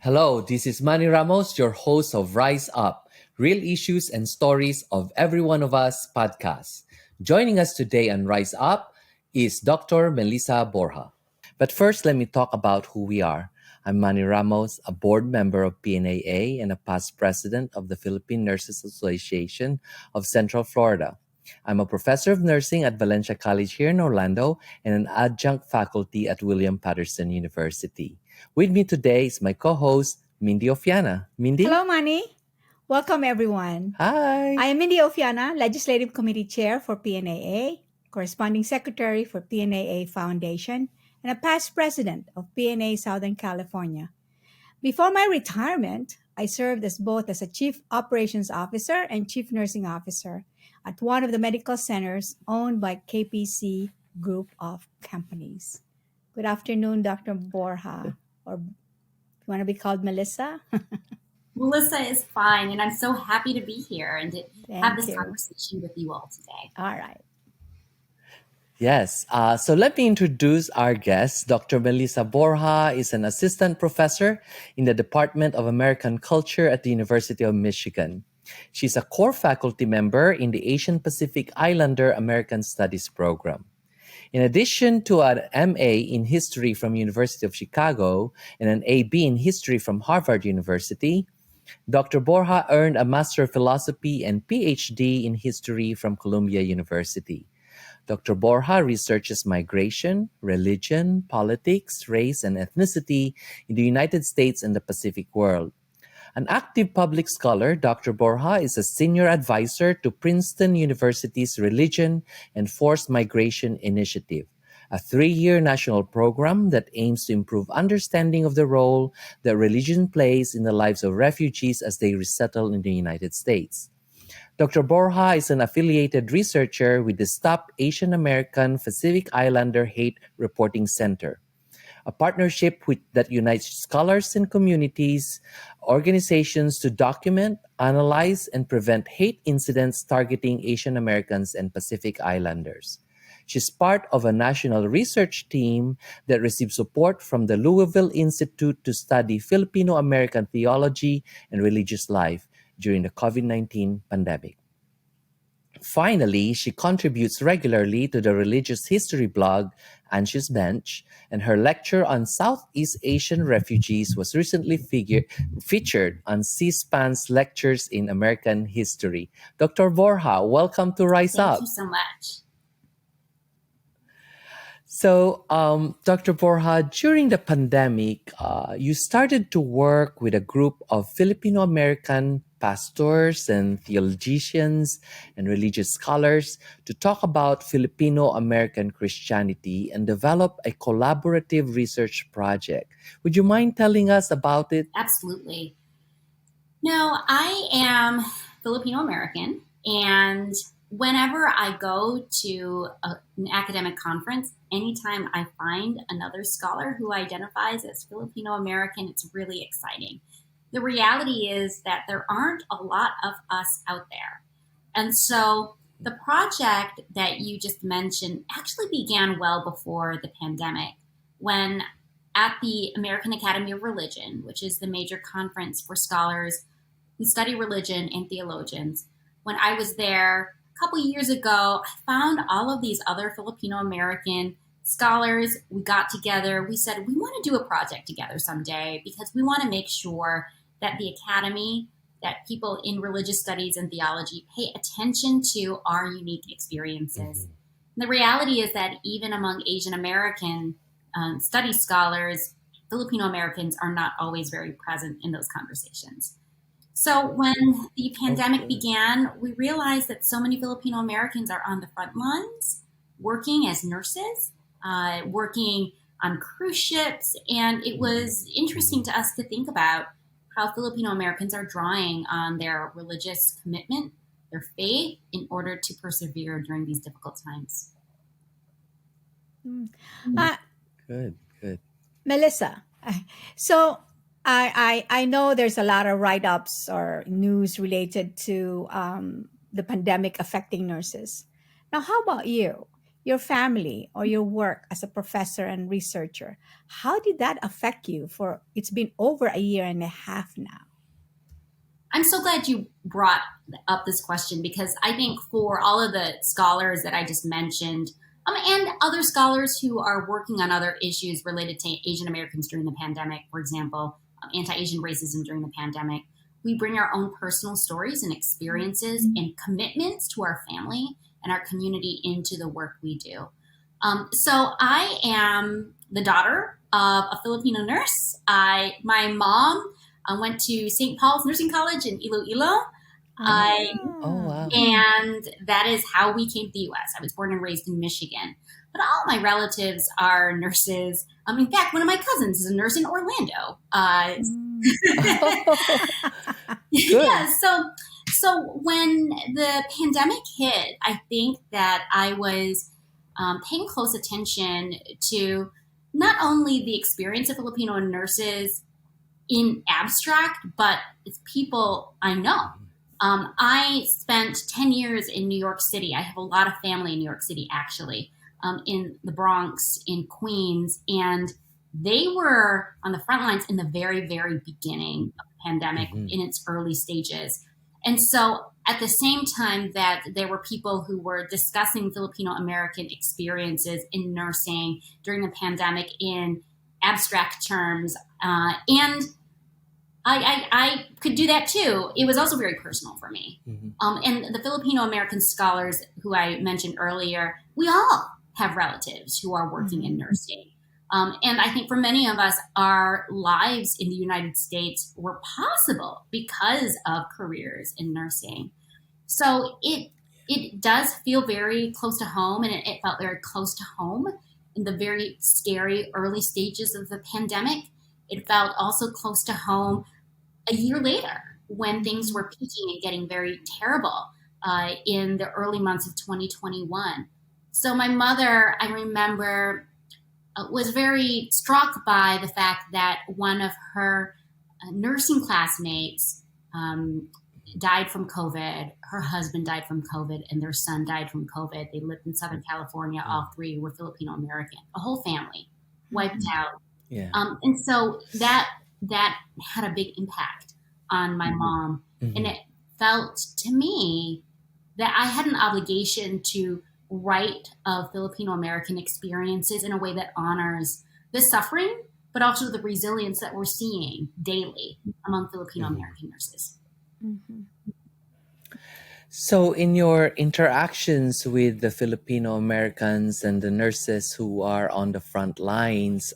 Hello, this is Manny Ramos, your host of Rise Up, Real Issues and Stories of Every One of Us podcast. Joining us today on Rise Up is Dr. Melissa Borja. But first, let me talk about who we are. I'm Manny Ramos, a board member of PNAA and a past president of the Philippine Nurses Association of Central Florida. I'm a professor of nursing at Valencia College here in Orlando and an adjunct faculty at William Patterson University. With me today is my co-host, Mindy Ofiana. Mindy? Hello, Manny. Welcome, everyone. Hi! I am Mindy Ofiana, Legislative Committee Chair for PNAA, Corresponding Secretary for PNAA Foundation, and a past president of PNA Southern California. Before my retirement, I served as both as a Chief Operations Officer and Chief Nursing Officer at one of the medical centers owned by KPC Group of Companies. Good afternoon, Dr. Borja, or if you want to be called Melissa. Melissa is fine, and I'm so happy to be here and to have this Thank you. conversation with you all today. All right. Yes, so let me introduce our guest. Dr. Melissa Borja is an assistant professor in the Department of American Culture at the University of Michigan. She's a core faculty member in the Asian Pacific Islander American Studies program. In addition to an MA in History from University of Chicago and an AB in History from Harvard University, Dr. Borja earned a Master of Philosophy and PhD in History from Columbia University. Dr. Borja researches migration, religion, politics, race, and ethnicity in the United States and the Pacific world. An active public scholar, Dr. Borja is a senior advisor to Princeton University's Religion and Forced Migration Initiative, a 3-year national program that aims to improve understanding of the role that religion plays in the lives of refugees as they resettle in the United States. Dr. Borja is an affiliated researcher with the Stop Asian American Pacific Islander Hate Reporting Center, a partnership that unites scholars and communities, organizations to document, analyze, and prevent hate incidents targeting Asian Americans and Pacific Islanders. She's part of a national research team that receives support from the Louisville Institute to study Filipino American theology and religious life during the COVID-19 pandemic. Finally, she contributes regularly to the religious history blog Anxious Bench, and her lecture on Southeast Asian refugees was recently featured on C-SPAN's Lectures in American History. Dr. Borja, welcome to Rise Thank Up. you so much. So, Dr. Borja, during the pandemic, you started to work with a group of Filipino American pastors and theologians and religious scholars to talk about Filipino American Christianity and develop a collaborative research project. Would you mind telling us about it? Absolutely. Now, I am Filipino American, and whenever I go to an academic conference, anytime I find another scholar who identifies as Filipino American, it's really exciting. The reality is that there aren't a lot of us out there. And so the project that you just mentioned actually began well before the pandemic, when at the American Academy of Religion, which is the major conference for scholars who study religion and theologians, when I was there a couple years ago, I found all of these other Filipino American scholars. We got together. We said, we want to do a project together someday because we want to make sure that the academy, that people in religious studies and theology pay attention to our unique experiences. And the reality is that even among Asian American study scholars, Filipino Americans are not always very present in those conversations. So when the pandemic began, we realized that so many Filipino Americans are on the front lines, working as nurses, working on cruise ships. And it was interesting to us to think about how Filipino Americans are drawing on their religious commitment, their faith, in order to persevere during these difficult times. Good. Melissa, so I know there's a lot of write-ups or news related to the pandemic affecting nurses. Now, how about you? your family or your work as a professor and researcher, how did that affect you for it's been over a year and a half now? I'm so glad you brought up this question because I think for all of the scholars that I just mentioned, and other scholars who are working on other issues related to Asian Americans during the pandemic, for example, anti-Asian racism during the pandemic, we bring our own personal stories and experiences and commitments to our family and our community into the work we do. So I am the daughter of a Filipino nurse. My mom went to St. Paul's Nursing College in Iloilo. Oh, wow. And that is how we came to the U.S. I was born and raised in Michigan. But all my relatives are nurses. In fact, one of my cousins is a nurse in Orlando. Yeah, so when the pandemic hit, I think that I was paying close attention to not only the experience of Filipino nurses in abstract, but it's people I know. I spent 10 years in New York City. I have a lot of family in New York City, actually, in the Bronx, in Queens, and they were on the front lines in the very, very beginning of the pandemic, in its early stages. And so at the same time that there were people who were discussing Filipino American experiences in nursing during the pandemic in abstract terms, and I could do that too. It was also very personal for me. And the Filipino American scholars who I mentioned earlier, we all have relatives who are working in nursing. And I think for many of us, our lives in the United States were possible because of careers in nursing. So it does feel very close to home, and it felt very close to home in the very scary early stages of the pandemic. It felt also close to home a year later when things were peaking and getting very terrible in the early months of 2021. So my mother, I remember, was very struck by the fact that one of her nursing classmates died from COVID. Her husband died from COVID, and their son died from COVID. They lived in Southern California. All three were Filipino American. A whole family wiped out. Yeah. And so that had a big impact on my mom. And it felt to me that I had an obligation to write of Filipino American experiences in a way that honors the suffering, but also the resilience that we're seeing daily among Filipino American nurses. So, in your interactions with the Filipino Americans and the nurses who are on the front lines,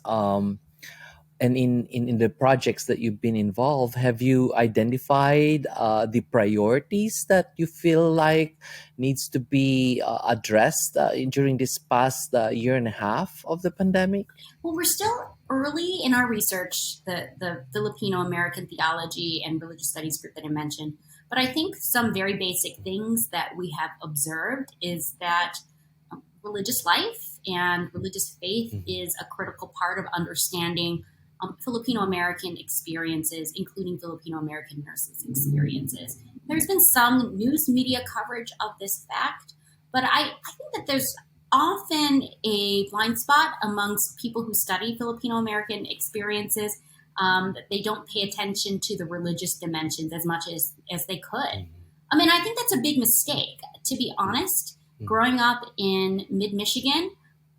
and in the projects that you've been involved, have you identified the priorities that you feel like needs to be addressed during this past year and a half of the pandemic? Well, we're still early in our research, the Filipino American theology and religious studies group that I mentioned. But I think some very basic things that we have observed is that religious life and religious faith is a critical part of understanding Filipino American experiences, including Filipino American nurses' experiences. There's been some news media coverage of this fact, but I think that there's often a blind spot amongst people who study Filipino American experiences, that they don't pay attention to the religious dimensions as much as they could. I think that's a big mistake. To be honest, growing up in mid-Michigan,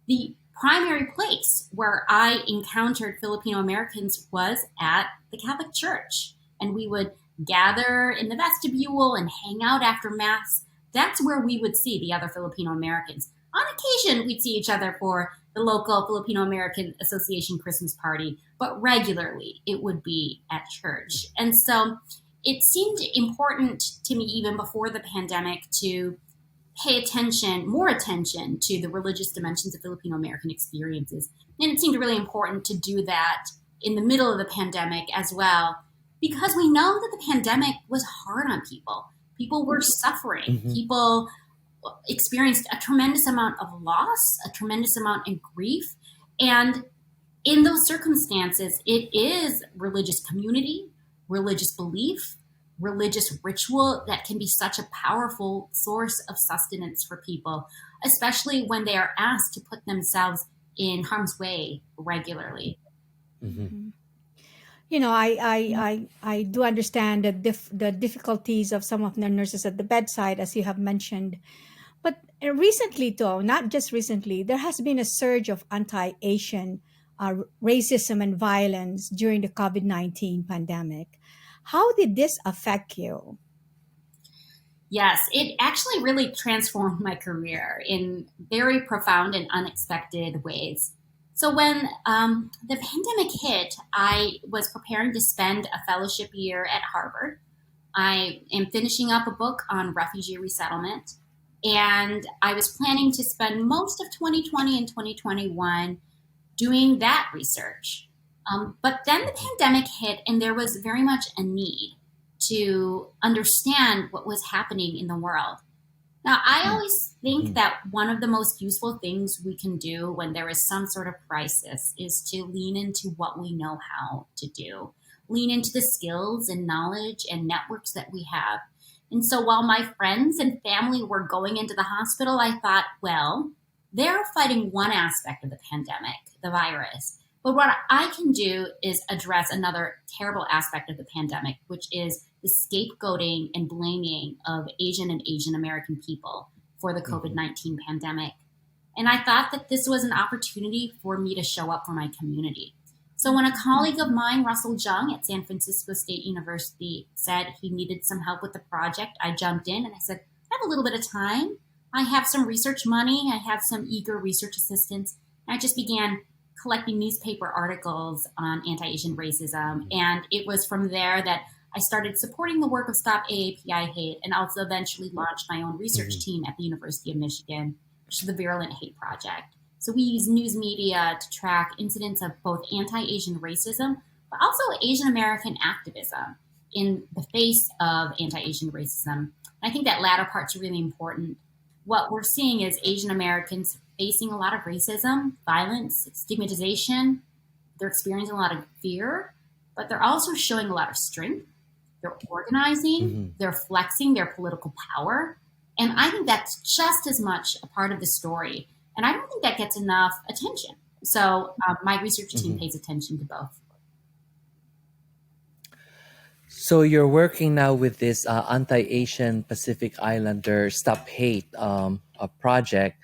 the primary place where I encountered Filipino Americans was at the Catholic Church. And we would gather in the vestibule and hang out after Mass. That's where we would see the other Filipino Americans. On occasion, we'd see each other for the local Filipino American Association Christmas party, but regularly it would be at church. And so it seemed important to me even before the pandemic to pay more attention to the religious dimensions of Filipino American experiences. And it seemed really important to do that in the middle of the pandemic as well, because we know that the pandemic was hard on people. People were suffering. People experienced a tremendous amount of loss, a tremendous amount of grief. And in those circumstances, it is religious community, religious belief, religious ritual that can be such a powerful source of sustenance for people. especially when they are asked to put themselves in harm's way regularly. Mm-hmm. I do understand the difficulties of some of the nurses at the bedside, as you have mentioned. But recently, though, not just recently, there has been a surge of anti-Asian racism and violence during the COVID-19 pandemic. How did this affect you? Yes, it actually really transformed my career in very profound and unexpected ways. So, when the pandemic hit, I was preparing to spend a fellowship year at Harvard. I am finishing up a book on refugee resettlement, and I was planning to spend most of 2020 and 2021 doing that research. But then the pandemic hit, and there was very much a need to understand what was happening in the world. Now, I always think that one of the most useful things we can do when there is some sort of crisis is to lean into what we know how to do, lean into the skills and knowledge and networks that we have. And so while my friends and family were going into the hospital, I thought, well, they're fighting one aspect of the pandemic, the virus. But what I can do is address another terrible aspect of the pandemic, which is the scapegoating and blaming of Asian and Asian American people for the COVID-19 pandemic. And I thought that this was an opportunity for me to show up for my community. So when a colleague of mine, Russell Jung at San Francisco State University, said he needed some help with the project, I jumped in and I said, I have a little bit of time. I have some research money. I have some eager research assistants. And I just began collecting newspaper articles on anti-Asian racism. And it was from there that I started supporting the work of Stop AAPI Hate, and also eventually launched my own research team at the University of Michigan, which is the Virulent Hate Project. So we use news media to track incidents of both anti-Asian racism, but also Asian American activism in the face of anti-Asian racism. And I think that latter part's really important. What we're seeing is Asian Americans facing a lot of racism, violence, stigmatization. They're experiencing a lot of fear, but they're also showing a lot of strength. They're organizing, they're flexing their political power. And I think that's just as much a part of the story. And I don't think that gets enough attention. So my research team pays attention to both. So you're working now with this anti-Asian Pacific Islander Stop Hate project.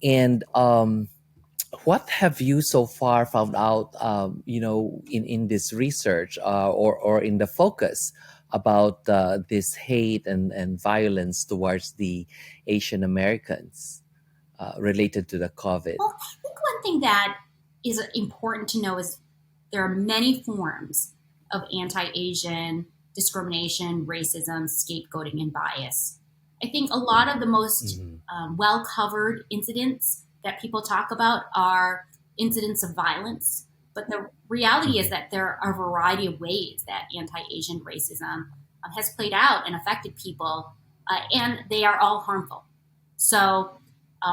And what have you so far found out, in this research or in the focus about this hate and violence towards the Asian Americans related to the COVID? Well, I think one thing that is important to know is there are many forms of anti-Asian discrimination, racism, scapegoating, and bias. I think a lot of the most well-covered incidents that people talk about are incidents of violence. But the reality is that there are a variety of ways that anti-Asian racism has played out and affected people, and they are all harmful. So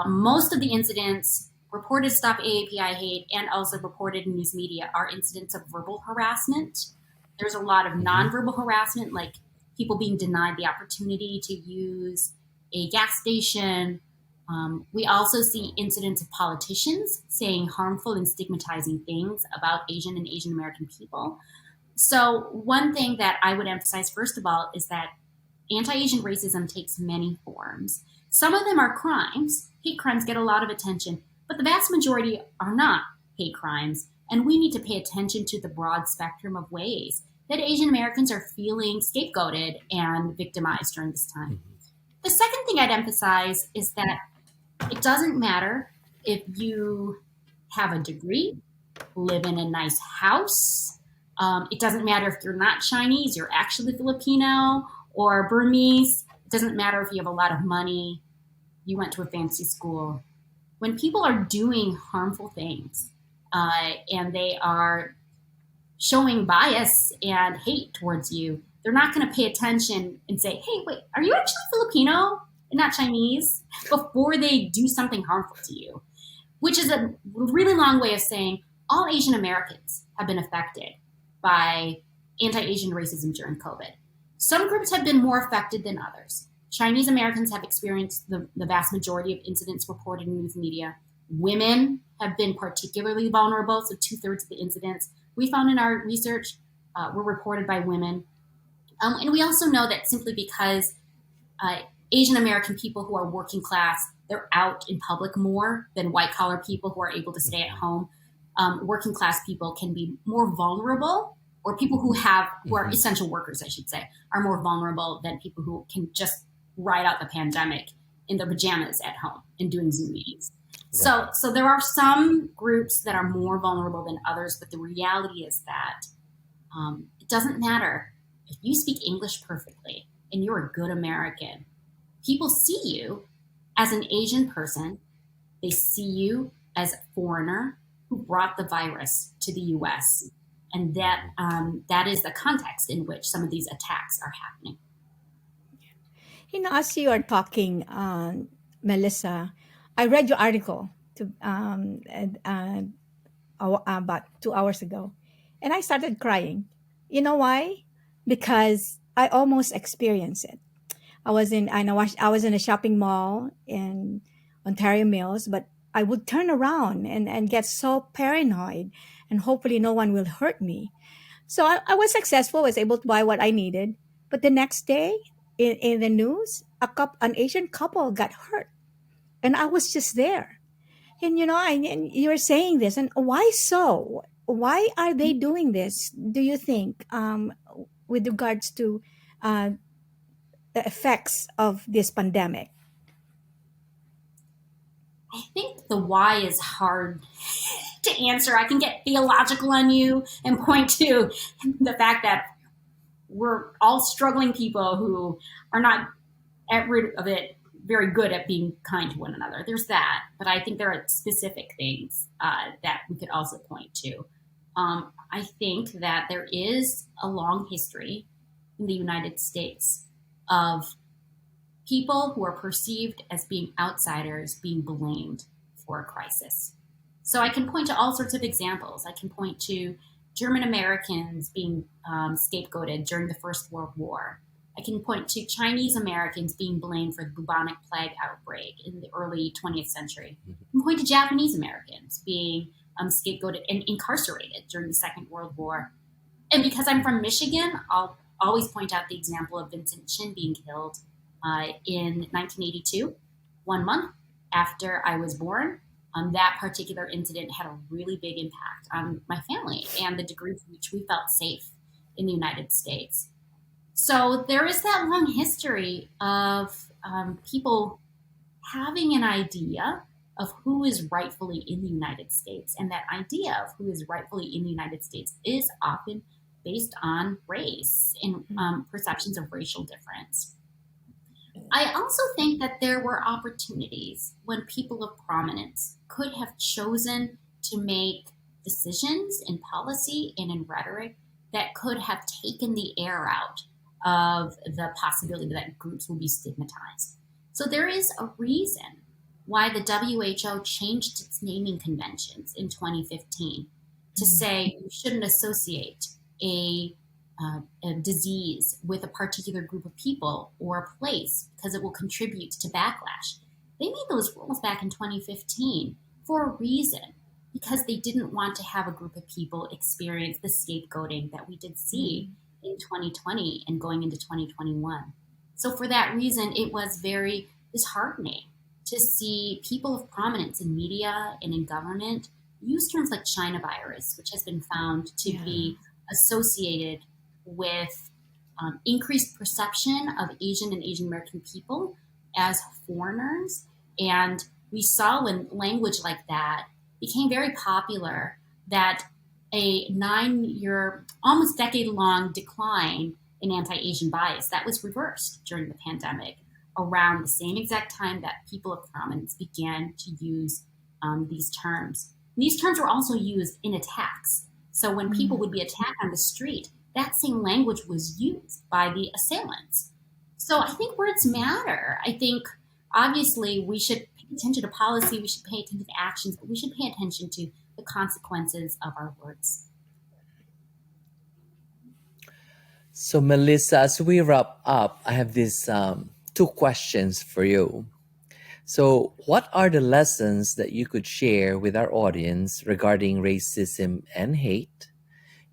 most of the incidents reported Stop AAPI Hate and also reported in news media are incidents of verbal harassment. There's a lot of nonverbal harassment, like people being denied the opportunity to use a gas station. We also see incidents of politicians saying harmful and stigmatizing things about Asian and Asian American people. So one thing that I would emphasize, first of all, is that anti-Asian racism takes many forms. Some of them are crimes. Hate crimes get a lot of attention, but the vast majority are not hate crimes. And we need to pay attention to the broad spectrum of ways that Asian Americans are feeling scapegoated and victimized during this time. The second thing I'd emphasize is that it doesn't matter if you have a degree, live in a nice house. It doesn't matter if you're not Chinese, you're actually Filipino or Burmese. It doesn't matter if you have a lot of money, you went to a fancy school. When people are doing harmful things and they are showing bias and hate towards you, they're not going to pay attention and say, hey, wait, are you actually Filipino and not Chinese? Before they do something harmful to you, which is a really long way of saying all Asian Americans have been affected by anti-Asian racism during COVID. Some groups have been more affected than others. Chinese Americans have experienced the vast majority of incidents reported in news media. Women have been particularly vulnerable, so 2/3 of the incidents we found in our research were reported by women. And we also know that simply because Asian American people who are working class, they're out in public more than white collar people who are able to stay at home. Working class people can be more vulnerable, or people who are essential workers, I should say, are more vulnerable than people who can just ride out the pandemic in their pajamas at home and doing Zoom meetings. Right. So there are some groups that are more vulnerable than others, but the reality is that it doesn't matter if you speak English perfectly and you're a good American. People see you as an Asian person. They see you as a foreigner who brought the virus to the U.S. And that is the context in which some of these attacks are happening. As you are talking, Melissa, I read your article about 2 hours ago, and I started crying. You know why? Because I almost experienced it. I was in a shopping mall in Ontario Mills, but I would turn around and get so paranoid, and hopefully no one will hurt me. So I was successful, was able to buy what I needed. But the next day, in the news, an Asian couple got hurt, and I was just there. And and you're saying this, and why so? Why are they doing this? Do you think, with regards to the effects of this pandemic? I think the why is hard to answer. I can get theological on you and point to the fact that we're all struggling people who are not at root of it very good at being kind to one another. There's that, but I think there are specific things that we could also point to. I think that there is a long history in the United States of people who are perceived as being outsiders being blamed for a crisis. So I can point to all sorts of examples. I can point to German Americans being scapegoated during the First World War. I can point to Chinese Americans being blamed for the bubonic plague outbreak in the early 20th century. I can point to Japanese Americans being scapegoated and incarcerated during the Second World War. And because I'm from Michigan, I'll always point out the example of Vincent Chin being killed in 1982, 1 month after I was born. That particular incident had a really big impact on my family and the degree to which we felt safe in the United States. So there is that long history of people having an idea of who is rightfully in the United States. And that idea of who is rightfully in the United States is often based on race and perceptions of racial difference. I also think that there were opportunities when people of prominence could have chosen to make decisions in policy and in rhetoric that could have taken the air out of the possibility that groups will be stigmatized. So there is a reason why the WHO changed its naming conventions in 2015 to say you shouldn't associate a disease with a particular group of people or a place because it will contribute to backlash. They made those rules back in 2015 for a reason, because they didn't want to have a group of people experience the scapegoating that we did see in 2020 and going into 2021. So for that reason, it was very disheartening to see people of prominence in media and in government use terms like China virus, which has been found to be associated with increased perception of Asian and Asian American people as foreigners. And we saw when language like that became very popular, that a 9-year, almost decade-long decline in anti-Asian bias that was reversed during the pandemic around the same exact time that people of prominence began to use these terms. And these terms were also used in attacks. So when people would be attacked on the street, that same language was used by the assailants. So I think words matter. I think obviously we should pay attention to policy, we should pay attention to actions, but we should pay attention to the consequences of our words. So, Mellisa, as we wrap up, I have these two questions for you. So, what are the lessons that you could share with our audience regarding racism and hate?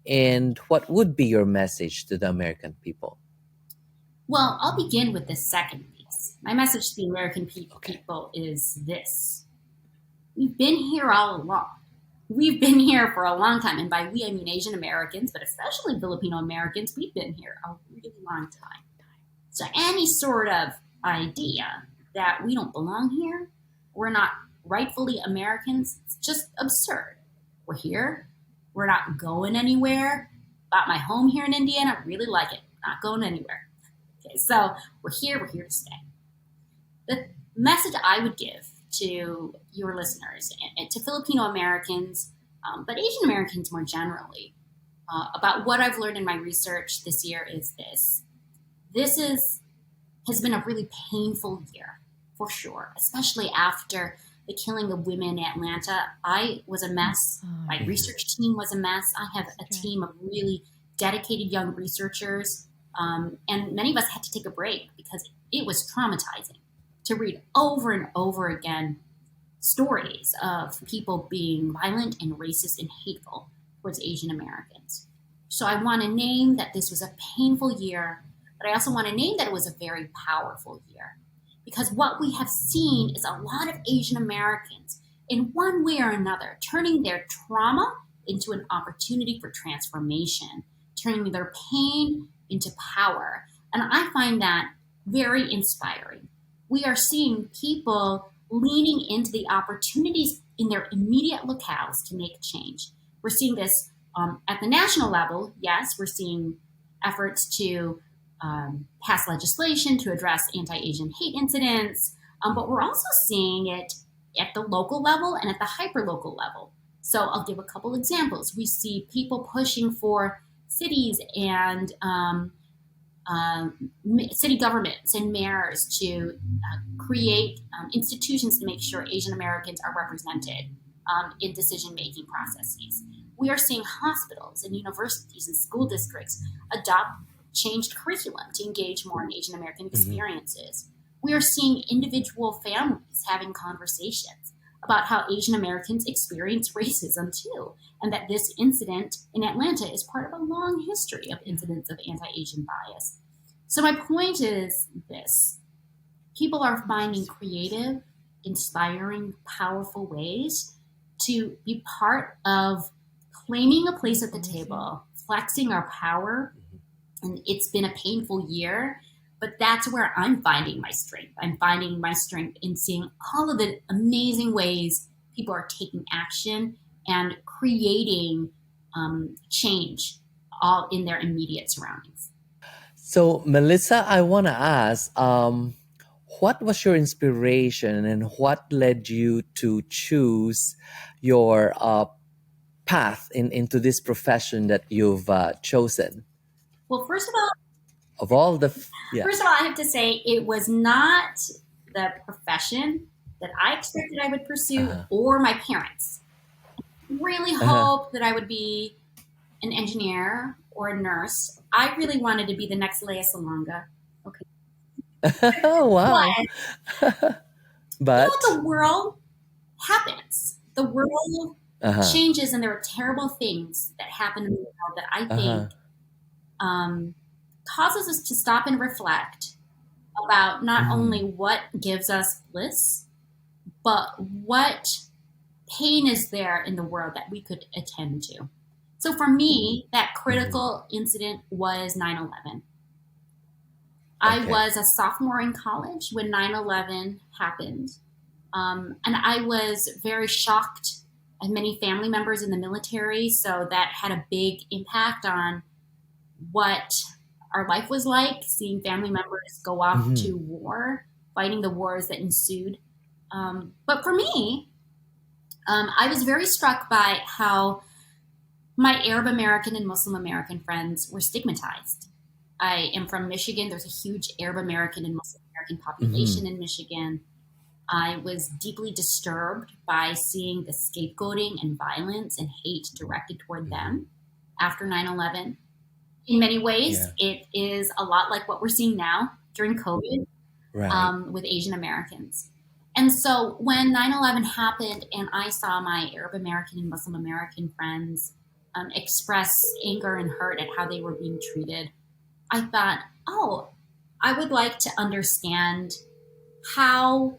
And what would be your message to the American people? Well, I'll begin with the second piece. My message to the American Okay. people is this: we've been here all along. We've been here for a long time. And by we, I mean Asian Americans, but especially Filipino Americans. We've been here a really long time. So any sort of idea that we don't belong here, we're not rightfully Americans, it's just absurd. We're here. We're not going anywhere. Bought my home here in Indiana. Really like it. Not going anywhere. Okay, so we're here. We're here to stay. The message I would give to your listeners and to Filipino Americans, but Asian Americans more generally, about what I've learned in my research this year is this. Has been a really painful year, for sure, especially after the killing of women in Atlanta. I was a mess. My research team was a mess. I have a team of really dedicated young researchers, and many of us had to take a break because it was traumatizing to read over and over again stories of people being violent and racist and hateful towards Asian Americans. So I want to name that this was a painful year, but I also want to name that it was a very powerful year. Because what we have seen is a lot of Asian Americans, in one way or another, turning their trauma into an opportunity for transformation, turning their pain into power. And I find that very inspiring. We are seeing people leaning into the opportunities in their immediate locales to make change. We're seeing this at the national level. Yes, we're seeing efforts to pass legislation to address anti-Asian hate incidents, but we're also seeing it at the local level and at the hyperlocal level. So I'll give a couple examples. We see people pushing for cities and city governments and mayors to create institutions to make sure Asian Americans are represented in decision-making processes. We are seeing hospitals and universities and school districts adopt changed curriculum to engage more in Asian American experiences. We are seeing individual families having conversations about how Asian Americans experience racism too, and that this incident in Atlanta is part of a long history of incidents of anti-Asian bias. So my point is this: people are finding creative, inspiring, powerful ways to be part of claiming a place at the table, flexing our power. And it's been a painful year, but that's where I'm finding my strength. I'm finding my strength in seeing all of the amazing ways people are taking action and creating change all in their immediate surroundings. So, Melissa, I want to ask, what was your inspiration and what led you to choose your path into this profession that you've chosen? Well, Of all the, yeah. first of all, I have to say it was not the profession that I expected I would pursue or my parents. Really hoped that I would be an engineer or a nurse. I really wanted to be the next Lea Salonga. Okay. Wow. But the world happens. The world changes, and there are terrible things that happen in the world that I think causes us to stop and reflect about not only what gives us bliss, but what pain is there in the world that we could attend to. So for me, that critical incident was 9/11. I was a sophomore in college when 9/11 happened. And I was very shocked. I had many family members in the military, so that had a big impact on what our life was like, seeing family members go off to war, fighting the wars that ensued. But for me, I was very struck by how my Arab American and Muslim American friends were stigmatized. I am from Michigan. There's a huge Arab American and Muslim American population in Michigan. I was deeply disturbed by seeing the scapegoating and violence and hate directed toward them after 9/11. In many ways, it is a lot like what we're seeing now during COVID. Right. with Asian Americans. And so when 9/11 happened and I saw my Arab American and Muslim American friends express anger and hurt at how they were being treated, I thought, oh, I would like to understand how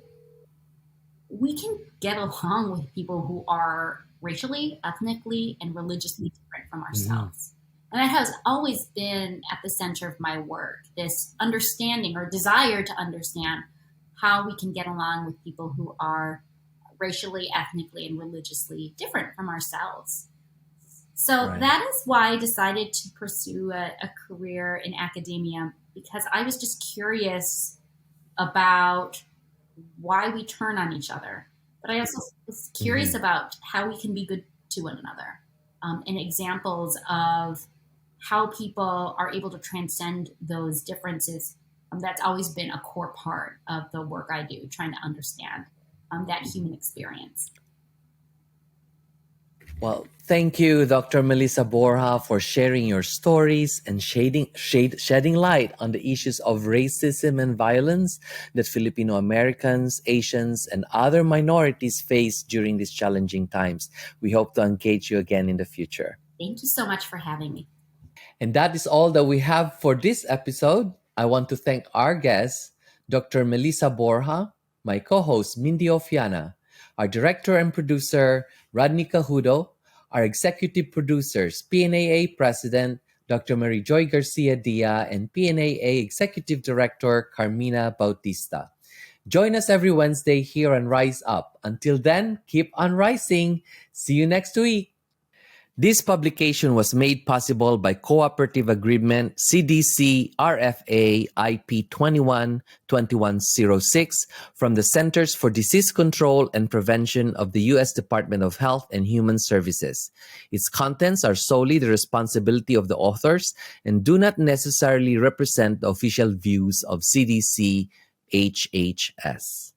we can get along with people who are racially, ethnically, and religiously different from ourselves. And that has always been at the center of my work, this understanding or desire to understand how we can get along with people who are racially, ethnically, and religiously different from ourselves. So Right. that is why I decided to pursue a career in academia, because I was just curious about why we turn on each other. But I also was curious about how we can be good to one another, and examples of how people are able to transcend those differences. That's always been a core part of the work I do, trying to understand that human experience. Well, thank you, Dr. Melissa Borja, for sharing your stories and shedding light on the issues of racism and violence that Filipino Americans, Asians, and other minorities face during these challenging times. We hope to engage you again in the future. Thank you so much for having me. And that is all that we have for this episode. I want to thank our guest, Dr. Melissa Borja, my co-host, Mindy Ofiana, our director and producer, Rodney Cajudo, our executive producers, PNAA President, Dr. Mary Joy Garcia-Dia, and PNAA Executive Director, Carmina Bautista. Join us every Wednesday here on Rise Up. Until then, keep on rising. See you next week. This publication was made possible by Cooperative Agreement CDC RFA IP 21-2106 from the Centers for Disease Control and Prevention of the U.S. Department of Health and Human Services. Its contents are solely the responsibility of the authors and do not necessarily represent the official views of CDC HHS.